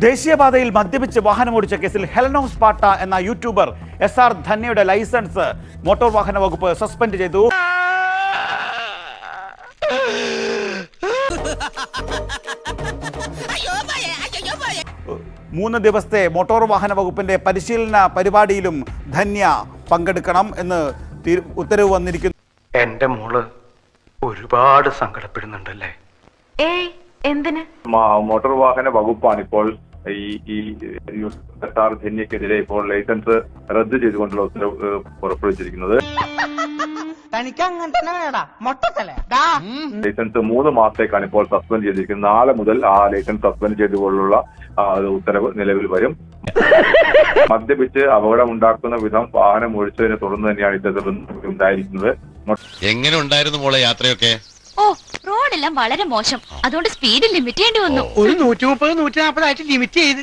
ദേശീയപാതയിൽ മദ്യപിച്ച് വാഹനമോടിച്ച കേസിൽ ഹെലനോസ് പാട്ട എന്ന യൂട്യൂബർ SR ധന്യയുടെ ലൈസൻസ് മോട്ടോർ വാഹന വകുപ്പ് സസ്പെൻഡ് ചെയ്തു. മൂന്ന് ദിവസത്തെ മോട്ടോർ വാഹന വകുപ്പിന്റെ പരിശീലന പരിപാടിയിലും ധന്യ പങ്കെടുക്കണം എന്ന് ഉത്തരവ് വന്നിരിക്കുന്നു. എന്റെ മോള് ഒരുപാട് സങ്കടപ്പെടുന്നുണ്ടല്ലേ? എന്തിന്? മോട്ടോർ വാഹന വകുപ്പാണ് ഇപ്പോൾ ഈ SR ധന്യക്കെതിരെ ഇപ്പോൾ ലൈസൻസ് റദ്ദ് ചെയ്തുകൊണ്ടുള്ള ഉത്തരവ് പുറപ്പെടുവിച്ചിരിക്കുന്നത്. ലൈസൻസ് 3 മാസത്തേക്കാണ് ഇപ്പോൾ സസ്പെൻഡ് ചെയ്തിരിക്കുന്നത്. നാളെ മുതൽ ആ ലൈസൻസ് സസ്പെൻഡ് ചെയ്തുകൊണ്ടുള്ള ഉത്തരവ് നിലവിൽ വരും. മദ്യപിച്ച് അപകടം ഉണ്ടാക്കുന്ന വിധം വാഹനം ഒഴിച്ചതിനെ തുടർന്ന് തന്നെയാണ് ഇത്തരത്തിൽ ഉണ്ടായിരിക്കുന്നത്. എങ്ങനെ ഉണ്ടായിരുന്നു മോളെ യാത്രയൊക്കെ? റോഡെല്ലാം വളരെ മോശം, അതുകൊണ്ട് സ്പീഡ് ലിമിറ്റ് ചെയ്യേണ്ടി വന്നു. ഒരു 130-140 ആയിട്ട് ലിമിറ്റ് ചെയ്ത്